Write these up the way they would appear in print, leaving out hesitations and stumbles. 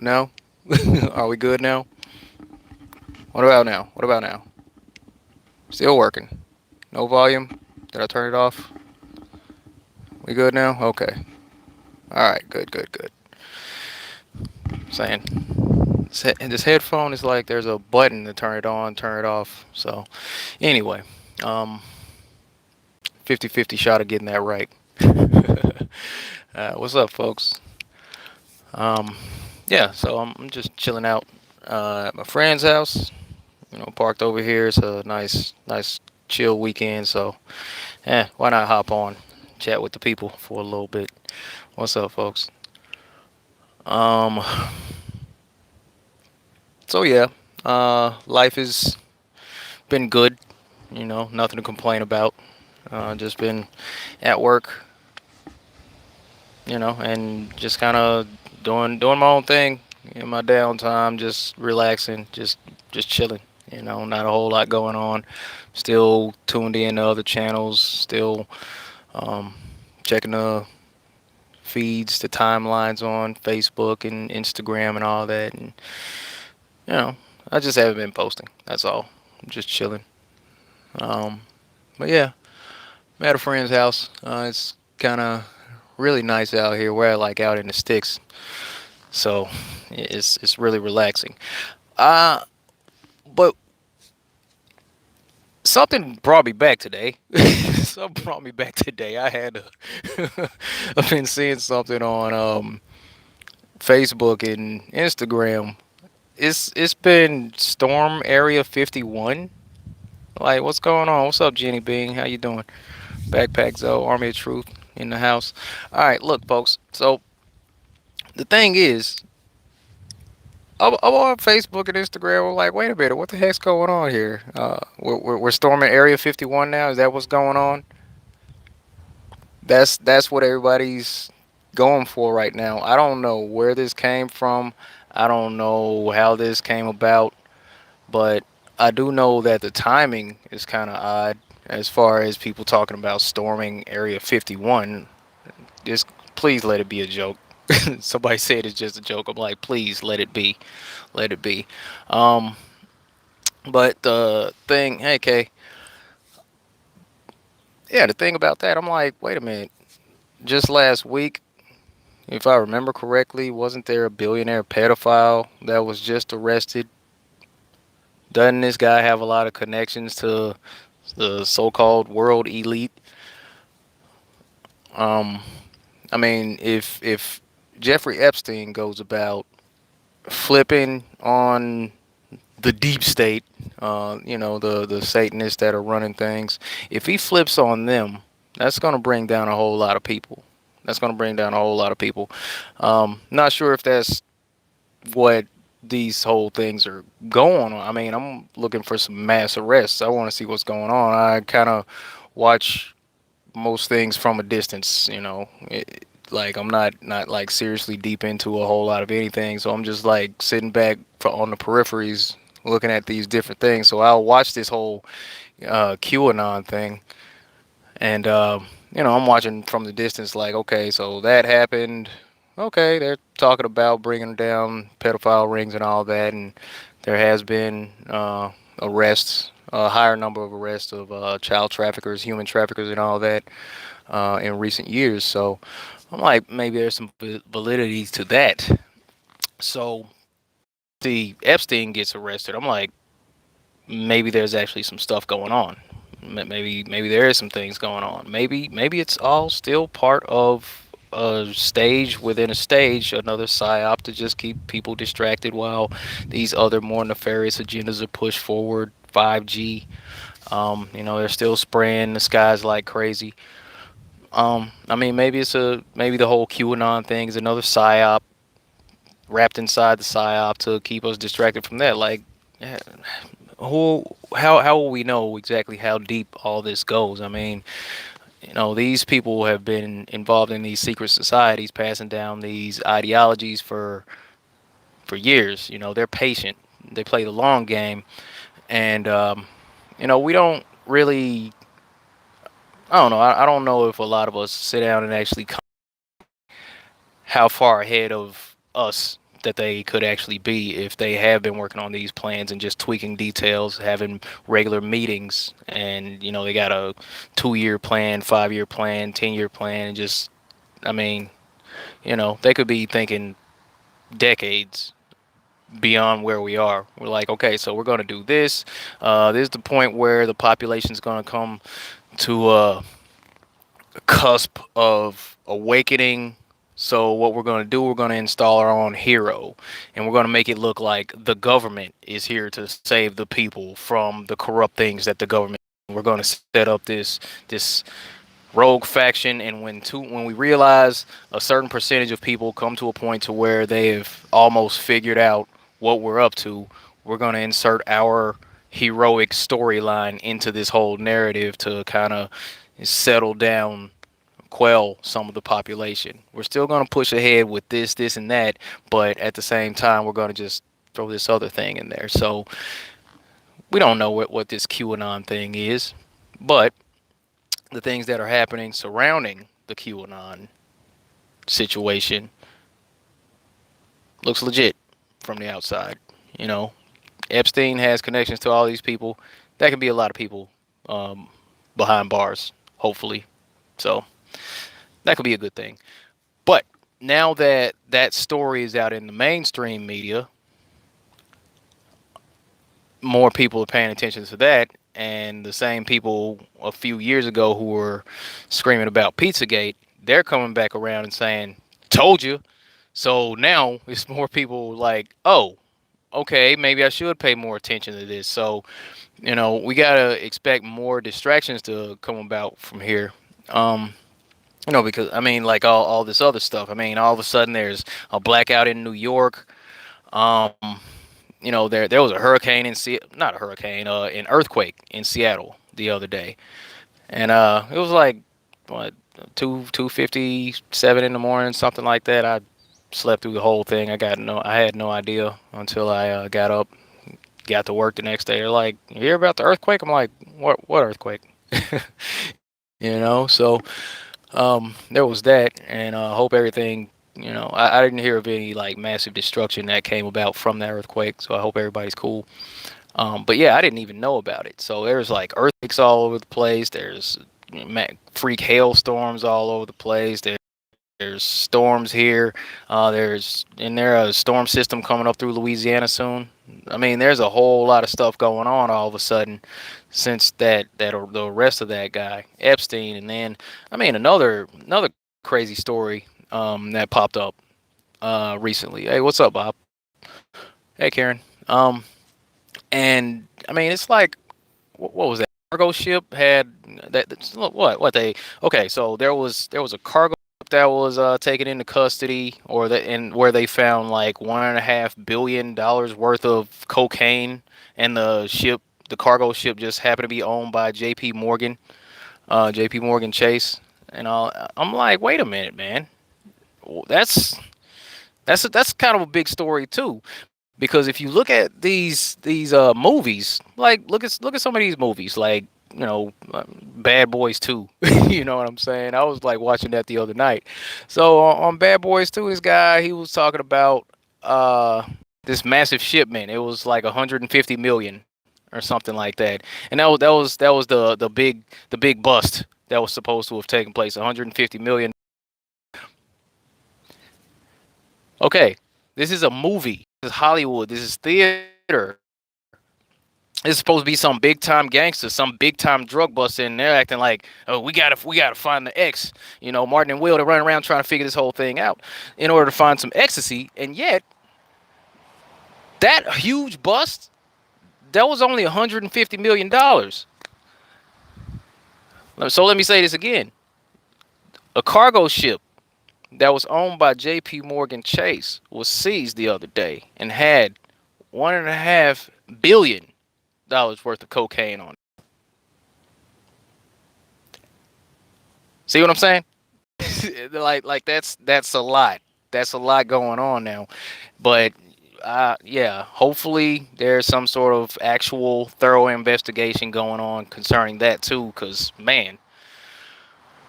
No? Are we good now? What about now? What about now? Still working. No volume? Did I turn it off? We good now? Okay. Alright, good, good, good. Saying. This headphone is like there's a button to turn it on, turn it off. So, anyway, um, 50-50 shot of getting that right. What's up, folks? Um, yeah, so I'm just chilling out at my friend's house. Parked over here. It's a nice, chill weekend. So, why not hop on, chat with the people for a little bit? What's up, folks? Um, so yeah, life has been good. Nothing to complain about. Just been at work, and just kind of doing my own thing in my downtime, just relaxing, just chilling. Not a whole lot going on. Still tuned in to other channels. Still um, checking the feeds, the timelines on Facebook and Instagram and all that. And you know, I just haven't been posting. That's all. I'm just chilling. Um, but yeah, I'm at a friend's house. It's kind of really nice out here. We're like out in the sticks, so it's really relaxing. Uh, but something brought me back today. Something brought me back today. I've been seeing something on Facebook and Instagram. It's been Storm Area 51. Like, what's going on? What's up, Jenny Bing? How you doing? Backpack Zoe, Army of Truth in the house. All right, look, folks. So the thing is, I'm on Facebook and Instagram. I'm like, wait a minute, what the heck's going on here? We're storming Area 51 now. Is that what's going on? That's what everybody's going for right now. I don't know where this came from. I don't know how this came about, but I do know that the timing is kind of odd as far as people talking about storming Area 51. Just please let it be a joke. Somebody said it's just a joke. I'm like, please let it be, let it be. Um, but the thing, hey Kay, yeah, the thing about that, I'm like, wait a minute. Just last week, if I remember correctly, wasn't there a billionaire pedophile that was just arrested? Doesn't this guy have a lot of connections to the so-called world elite? Um, I mean, if Jeffrey Epstein goes about flipping on the deep state, the Satanists that are running things, if he flips on them, that's going to bring down a whole lot of people. That's going to bring down a whole lot of people. Not sure if that's what these whole things are going on. I mean, I'm looking for some mass arrests. I want to see what's going on. I kind of watch most things from a distance. Like I'm not like seriously deep into a whole lot of anything, so I'm just like sitting back on the peripheries, looking at these different things. So I'll watch this whole QAnon thing, and I'm watching from the distance, like, okay, so that happened. Okay, they're talking about bringing down pedophile rings and all that, and there has been arrests, a higher number of arrests of child traffickers, human traffickers, and all that in recent years. So I'm like, maybe there's some validity to that. So the Epstein gets arrested. I'm like, maybe there's actually some stuff going on. Maybe there is some things going on. Maybe it's all still part of a stage within a stage, another psyop to just keep people distracted while these other more nefarious agendas are pushed forward. 5G, they're still spraying the skies like crazy. I mean, maybe the whole QAnon thing is another psyop wrapped inside the psyop to keep us distracted from that. Like, eh, who, how will we know exactly how deep all this goes? I mean, these people have been involved in these secret societies, passing down these ideologies for years. They're patient. They play the long game, and we don't really. I don't know. I don't know if a lot of us sit down and actually how far ahead of us that they could actually be if they have been working on these plans and just tweaking details, having regular meetings, and they got a 2-year plan, 5-year plan, 10-year plan, and just, I mean, they could be thinking decades beyond where we are. We're like, okay, so we're going to do this. This is the point where the population is going to come to a cusp of awakening. So what we're going to do, we're going to install our own hero, and we're going to make it look like the government is here to save the people from the corrupt things that the government. We're going to set up this rogue faction, and when we realize a certain percentage of people come to a point to where they've almost figured out what we're up to, we're going to insert our heroic storyline into this whole narrative to kind of settle down, quell some of the population. We're still going to push ahead with this and that, but at the same time we're going to just throw this other thing in there. So we don't know what this QAnon thing is, but the things that are happening surrounding the QAnon situation looks legit from the outside. You know, Epstein has connections to all these people. That can be a lot of people um, behind bars, hopefully. So that could be a good thing. But now that that story is out in the mainstream media, more people are paying attention to that. And the same people a few years ago who were screaming about Pizzagate, they're coming back around and saying, "Told you." So now it's more people like, "Oh, okay, maybe I should pay more attention to this." So we gotta expect more distractions to come about from here. Um, because I mean, like all this other stuff. I mean, all of a sudden there's a blackout in New York. Um, there was a hurricane not a hurricane, an earthquake in Seattle the other day, and it was like what 2:57 in the morning, something like that. I slept through the whole thing. I had no idea until I got up, got to work the next day. They're like, "You hear about the earthquake?" I'm like, "What earthquake?" So there was that, and hope everything. I didn't hear of any like massive destruction that came about from that earthquake, so I hope everybody's cool. But yeah, I didn't even know about it. So there's like earthquakes all over the place. There's freak hailstorms all over the place. There's storms here. There a storm system coming up through Louisiana soon. I mean, there's a whole lot of stuff going on all of a sudden since the arrest of that guy Epstein, and then I mean another crazy story that popped up recently. Hey, what's up, Bob? Hey, Karen. And I mean, it's like what was that cargo ship had what they okay? So there was a cargo that was taken into custody, and where they found like $1.5 billion worth of cocaine, and the cargo ship just happened to be owned by J.P. Morgan, J.P. Morgan Chase, and I'm like, wait a minute, man, that's that's kind of a big story too, because if you look at these movies, like look at some of these movies, like Bad Boys 2. You know what I'm saying? I was like watching that the other night. So on Bad Boys 2, this guy, he was talking about this massive shipment. It was like 150 million or something like that, and that was the big bust that was supposed to have taken place. 150 million. Okay, this is a movie. This is Hollywood. This is theater. It's supposed to be some big time gangster, some big time drug buster, and they're acting like, oh, we gotta find the X. Martin and Will, they're running around trying to figure this whole thing out in order to find some ecstasy, and yet that huge bust, that was only $150 million. So let me say this again: a cargo ship that was owned by J.P. Morgan Chase was seized the other day and had $1.5 billion worth of cocaine on it. See what I'm saying? like that's a lot. That's a lot going on now. But yeah, hopefully there's some sort of actual thorough investigation going on concerning that too. Cause man,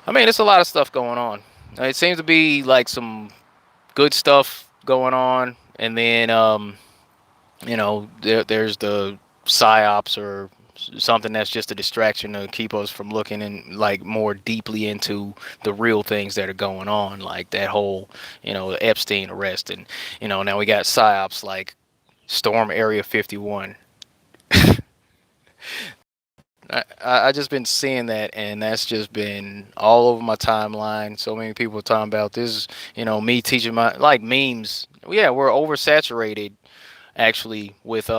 I mean, it's a lot of stuff going on. It seems to be like some good stuff going on. And then there's the psyops or something that's just a distraction to keep us from looking and like more deeply into the real things that are going on, like that whole the Epstein arrest. And now we got psyops like storm area 51. I just been seeing that, and that's just been all over my timeline. So many people talking about this. Me teaching my like memes. Yeah, we're oversaturated actually with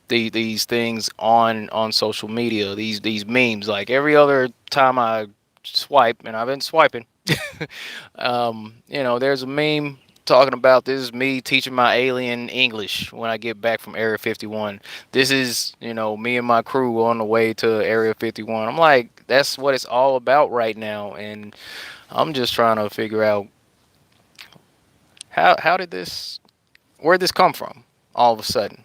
these things on social media. These memes. Like every other time I swipe, and I've been swiping. There's a meme talking about this is me teaching my alien English when I get back from Area 51. This is, me and my crew on the way to Area 51. I'm like, that's what it's all about right now. And I'm just trying to figure out how did where'd this come from all of a sudden?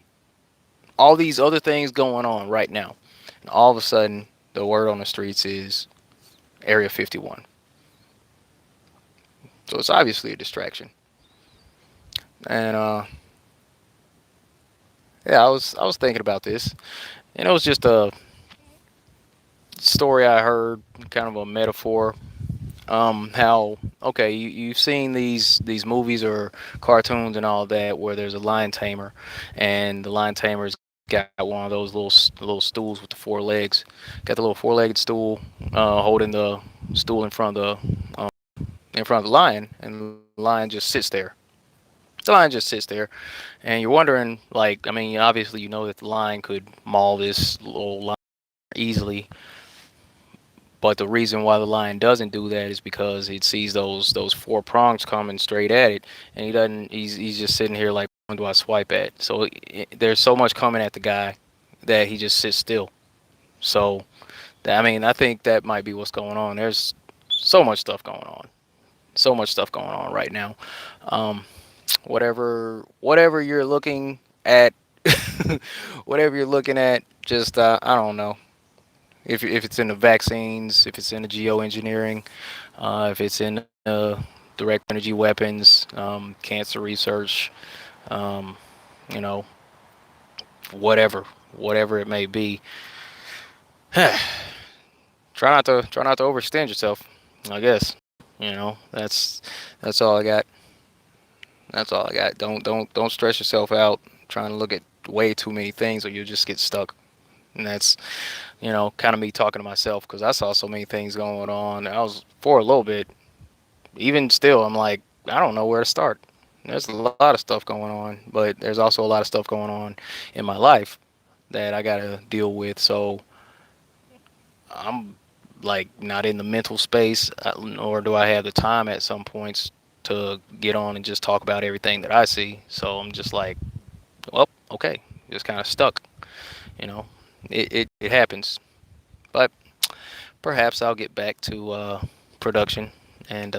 All these other things going on right now. And all of a sudden, the word on the streets is Area 51. So it's obviously a distraction. And yeah, I was thinking about this, and it was just a story I heard, kind of a metaphor. How okay, you've seen these movies or cartoons and all that where there's a lion tamer, and the lion tamer's got one of those little stools with the four legs, got the little four-legged stool, holding the stool in front of the lion, and the lion just sits there. The lion just sits there, and you're wondering, like, I mean, obviously you know that the lion could maul this little lion easily, but the reason why the lion doesn't do that is because it sees those four prongs coming straight at it, and he doesn't. He's just sitting here like, when do I swipe at? So there's so much coming at the guy that he just sits still. So I mean, I think that might be what's going on. There's so much stuff going on. So much stuff going on right now. Um, whatever you're looking at, whatever you're looking at, just I don't know. If it's in the vaccines, if it's in the geoengineering, if it's in direct energy weapons, cancer research, um, you know, whatever, whatever it may be. Try not to overextend yourself. I guess that's all I got. That's all I got. Don't stress yourself out trying to look at way too many things, or you'll just get stuck. And that's kind of me talking to myself because I saw so many things going on. I was for a little bit. Even still, I'm like, I don't know where to start. There's a lot of stuff going on, but there's also a lot of stuff going on in my life that I gotta deal with. So I'm like not in the mental space, nor do I have the time at some points to get on and just talk about everything that I see. So I'm just like, well, okay, just kind of stuck. You know, it happens, but perhaps I'll get back to production and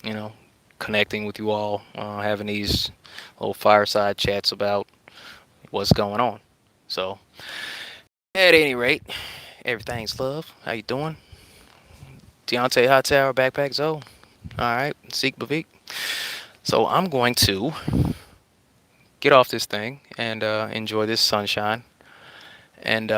you know, connecting with you all, having these little fireside chats about what's going on. So, at any rate, everything's love. How you doing? Deontay Hot Tower Backpack Zoe. All right, Seek Bavik. So I'm going to get off this thing and enjoy this sunshine. And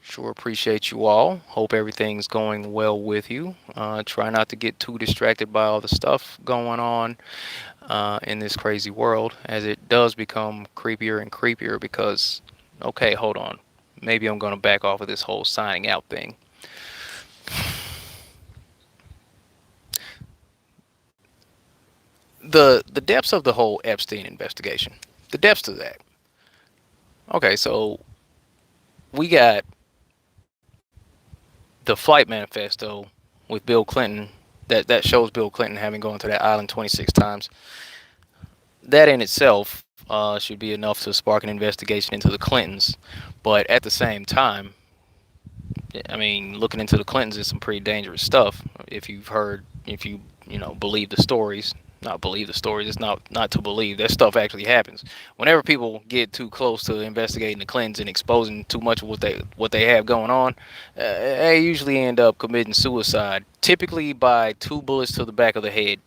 sure appreciate you all. Hope everything's going well with you. Try not to get too distracted by all the stuff going on in this crazy world, as it does become creepier and creepier. Because, okay, hold on. Maybe I'm going to back off of this whole signing out thing. The depths of the whole Epstein investigation. The depths of that. Okay, so we got the flight manifesto with Bill Clinton that shows Bill Clinton having gone to that island 26 times. That in itself should be enough to spark an investigation into the Clintons. But at the same time, I mean, looking into the Clintons is some pretty dangerous stuff. If you believe the stories, not believe the stories. It's not to believe. That stuff actually happens. Whenever people get too close to investigating the Clintons and exposing too much of what they have going on, they usually end up committing suicide. Typically by two bullets to the back of the head.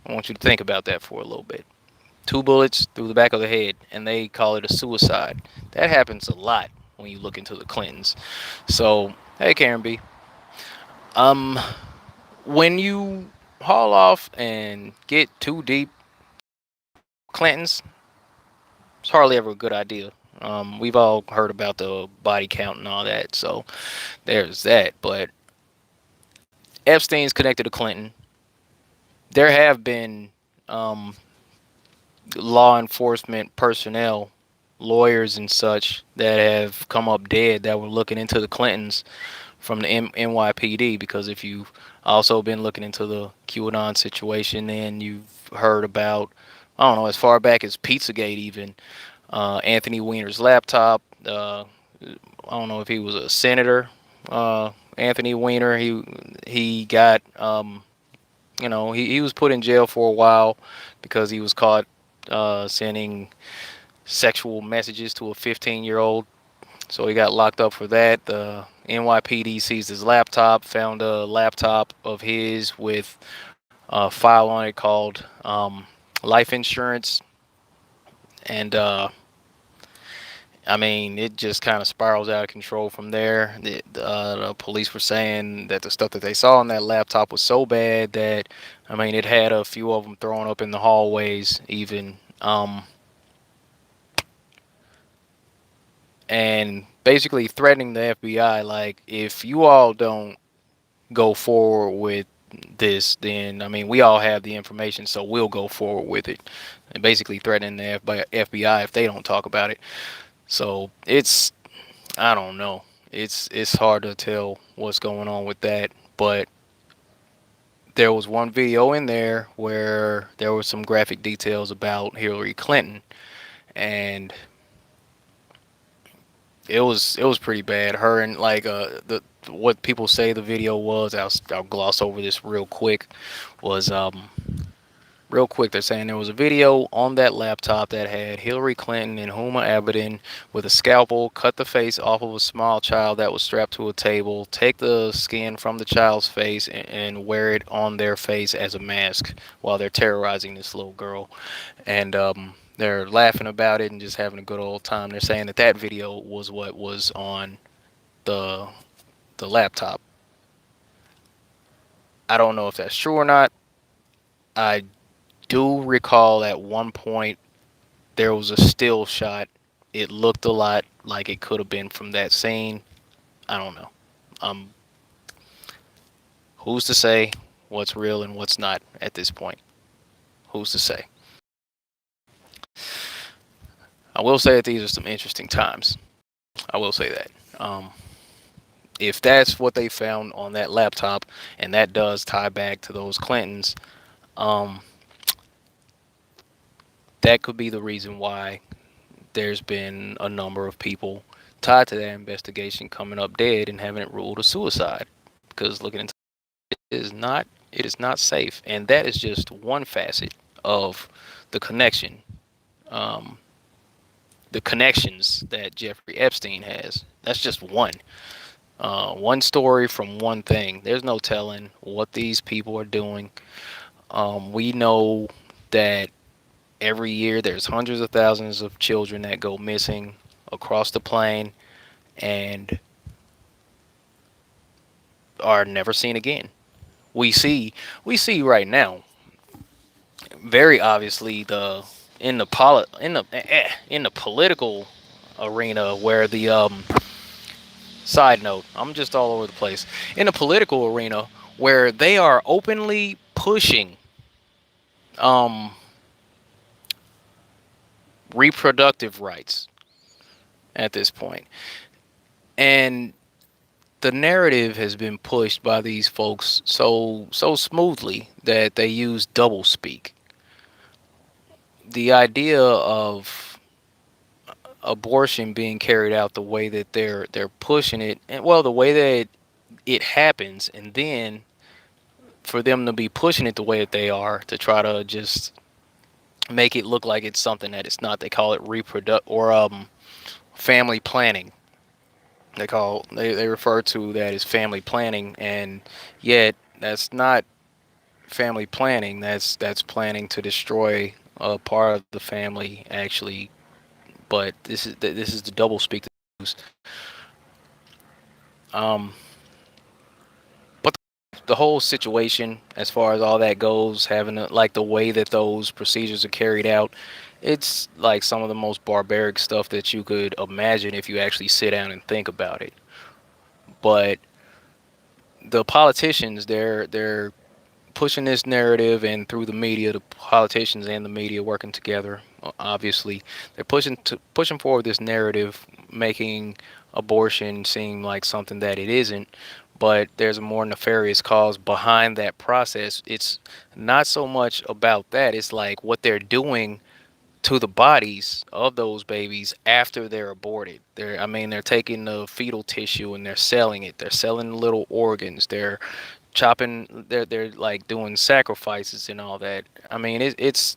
I want you to think about that for a little bit. 2 bullets through the back of the head, and they call it a suicide. That happens a lot when you look into the Clintons. So, hey, Karen B. Um, when you haul off and get too deep into the Clintons, it's hardly ever a good idea. We've all heard about the body count and all that, so there's that. But Epstein's connected to Clinton. There have been um, law enforcement personnel, lawyers and such, that have come up dead that were looking into the Clintons from the NYPD. Because if you've also been looking into the QAnon situation, then you've heard about, I don't know, as far back as Pizzagate, even Anthony Weiner's laptop. I don't know if he was a senator. Anthony Weiner, he got he was put in jail for a while because he was caught sending sexual messages to a 15-year-old. So he got locked up for that. The NYPD seized his laptop, found a laptop of his with a file on it called life insurance. And I mean, it just kind of spirals out of control from there. The police were saying that the stuff that they saw on that laptop was so bad that, I mean, it had a few of them thrown up in the hallways, even. And basically threatening the FBI, like, if you all don't go forward with this, then, I mean, we all have the information, so we'll go forward with it. And basically threatening the FBI if they don't talk about it. So it's, I don't know. It's hard to tell what's going on with that, but there was one video in there where there were some graphic details about Hillary Clinton, and it was pretty bad. Her and like the what people say the video was. I'll gloss over this real quick. Was real quick, they're saying there was a video on that laptop that had Hillary Clinton and Huma Abedin with a scalpel cut the face off of a small child that was strapped to a table, take the skin from the child's face, and wear it on their face as a mask while they're terrorizing this little girl. And they're laughing about it and just having a good old time. They're saying that that video was what was on the the laptop. I don't know if that's true or not. I do recall at one point there was a still shot. It looked a lot like it could have been from that scene. I don't know. Um, who's to say what's real and what's not at this point? Who's to say? I will say that these are some interesting times. I will say that. If that's what they found on that laptop, and that does tie back to those Clintons, um, that could be the reason why there's been a number of people tied to that investigation coming up dead and having it ruled a suicide. Because looking into it is not safe, and that is just one facet of the connection, um, the connections that Jeffrey Epstein has. That's just one story from one thing. There's no telling what these people are doing. We know that every year there's hundreds of thousands of children that go missing across the plane and are never seen again. We see we see right now very obviously in the political arena where the side note, I'm just all over the place, in the political arena where they are openly pushing um reproductive rights at this point. And the narrative has been pushed by these folks so smoothly that they use double speak. The idea of abortion being carried out the way that they're pushing it, and well, the way that it happens, and then for them to be pushing it the way that they are to try to just make it look like it's something that it's not. They call it reproduct or family planning. They refer to that as family planning, and yet that's not family planning. That's planning to destroy a part of the family actually. But this is the double speak. Um, but the whole situation, as far as all that goes, having like the way that those procedures are carried out, it's like some of the most barbaric stuff that you could imagine if you actually sit down and think about it. But the politicians, they're pushing this narrative, and through the media, the politicians and the media working together, obviously, they're pushing forward this narrative, making abortion seem like something that it isn't. But there's a more nefarious cause behind that process. It's not so much about that. It's like what they're doing to the bodies of those babies after they're aborted. I mean, they're taking the fetal tissue and they're selling it. They're selling little organs. They're chopping. They're like doing sacrifices and all that. I mean, it's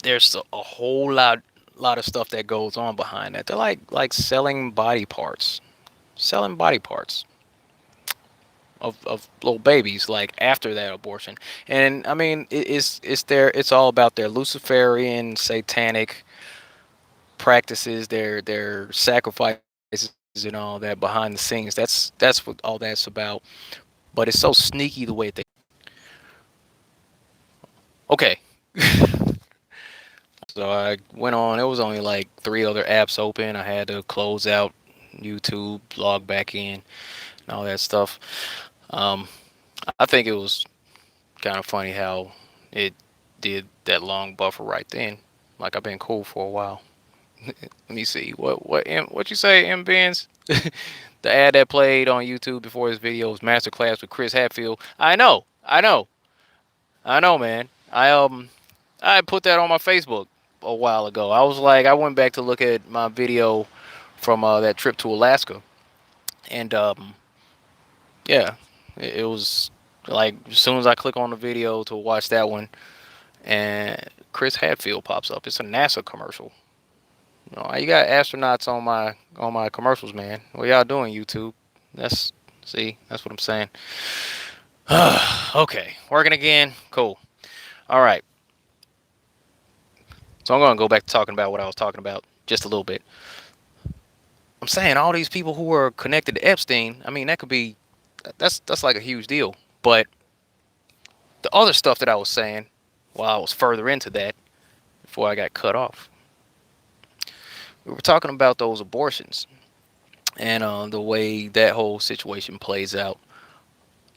there's a whole lot of stuff that goes on behind that. They're like selling body parts of little babies like after that abortion. And I mean, it's all about their Luciferian satanic practices, their sacrifices and all that behind the scenes. That's what all that's about. But it's so sneaky the way they. Okay, so I went on. It was only like three other apps open. I had to close out YouTube, log back in, and all that stuff. Um, I think it was kind of funny how it did that long buffer right then. Like I've been cool for a while. Let me see. What you say, M Benz? The ad that played on YouTube before his video was Masterclass with Chris Hatfield. I know, man. I put that on my Facebook a while ago. I was like, I went back to look at my video from that trip to Alaska, and yeah, it was like as soon as I click on the video to watch that one, and Chris Hadfield pops up. It's a NASA commercial. You know, you got astronauts on my commercials, man. What y'all doing, YouTube? That's see, that's what I'm saying. Okay, working again. Cool. All right. So I'm gonna go back to talking about what I was talking about just a little bit. I'm saying all these people who are connected to Epstein. I mean, that could be that's like a huge deal. But the other stuff that I was saying while I was further into that before I got cut off, we were talking about those abortions and the way that whole situation plays out,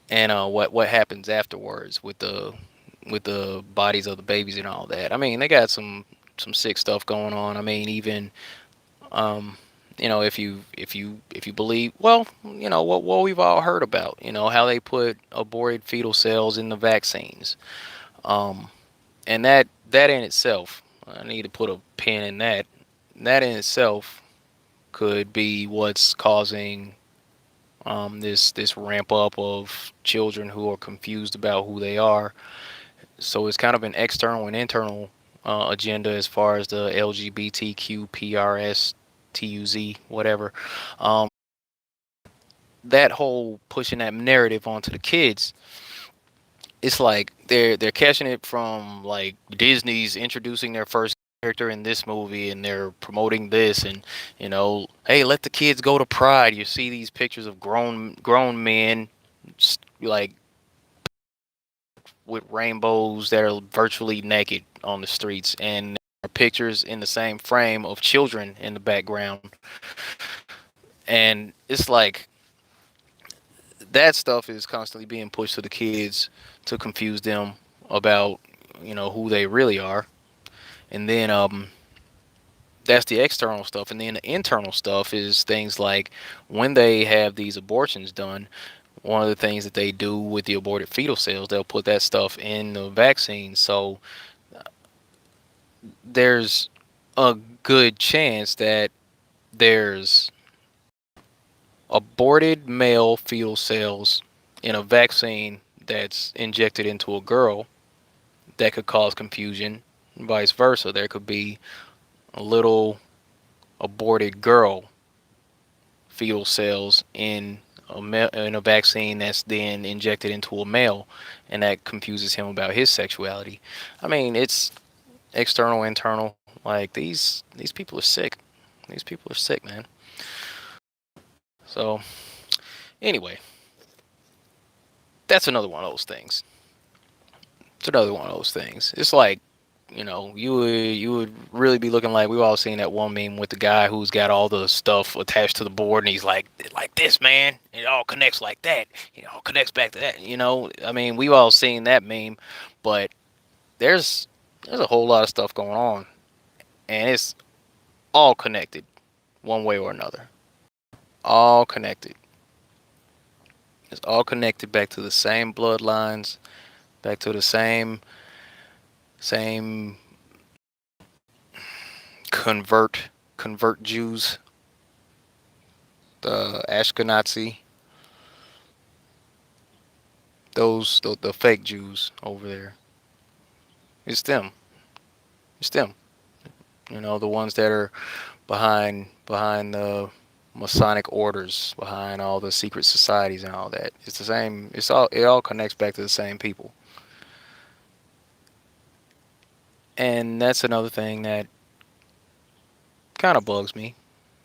and what happens afterwards with the bodies of the babies and all that. I mean, they got some sick stuff going on. I mean, even um, if you believe, well, what we've all heard about, how they put aborted fetal cells in the vaccines, um, and that in itself, I need to put a pin in that. That in itself could be what's causing this ramp up of children who are confused about who they are. So it's kind of an external and internal agenda as far as the LGBTQ whatever. Um, that whole pushing that narrative onto the kids, it's like they're catching it from like Disney's introducing their first character in this movie, and they're promoting this, and hey, let the kids go to Pride. You see these pictures of grown men like with rainbows that are virtually naked on the streets, and there are pictures in the same frame of children in the background, and it's like that stuff is constantly being pushed to the kids to confuse them about who they really are. And then that's the external stuff, and then the internal stuff is things like when they have these abortions done, one of the things that they do with the aborted fetal cells, they'll put that stuff in the vaccine. So there's a good chance that there's aborted male fetal cells in a vaccine that's injected into a girl that could cause confusion, and vice versa. There could be a little aborted girl fetal cells in in a vaccine that's then injected into a male, and that confuses him about his sexuality. I mean, it's external, internal. Like these people are sick. These people are sick, man. So anyway, that's another one of those things. It's another one of those things. It's like, you would really be looking like we've all seen that one meme with the guy who's got all the stuff attached to the board, and he's like this, man. It all connects like that. It all connects back to that. I mean, we've all seen that meme, but there's there's a whole lot of stuff going on, and it's all connected one way or another. All connected. It's all connected back to the same bloodlines, back to the same convert Jews, the Ashkenazi, the fake Jews over there. It's them. It's them. The ones that are behind the Masonic orders, behind all the secret societies and all that. It's the same. It all connects back to the same people. And that's another thing that kind of bugs me.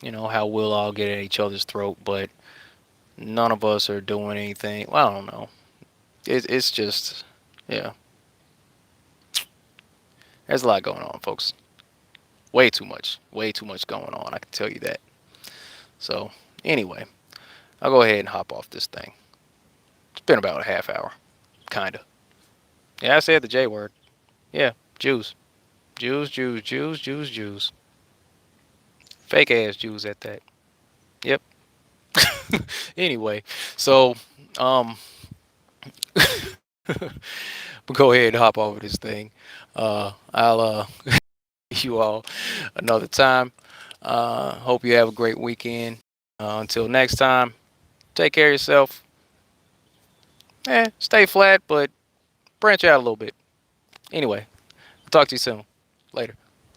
How we'll all get at each other's throat, but none of us are doing anything. Well, I don't know. It's just, yeah. There's a lot going on, folks. Way too much. Way too much going on. I can tell you that. So, anyway, I'll go ahead and hop off this thing. It's been about a half hour. Kinda. Yeah, I said the J word. Yeah, Jews. Jews, Jews, Jews, Jews, Jews. Fake ass Jews at that. Yep. Anyway, so, um, we'll go ahead and hop over this thing. I'll you all another time. Hope you have a great weekend. Until next time, take care of yourself. Stay flat, but branch out a little bit. Anyway, I'll talk to you soon. Later.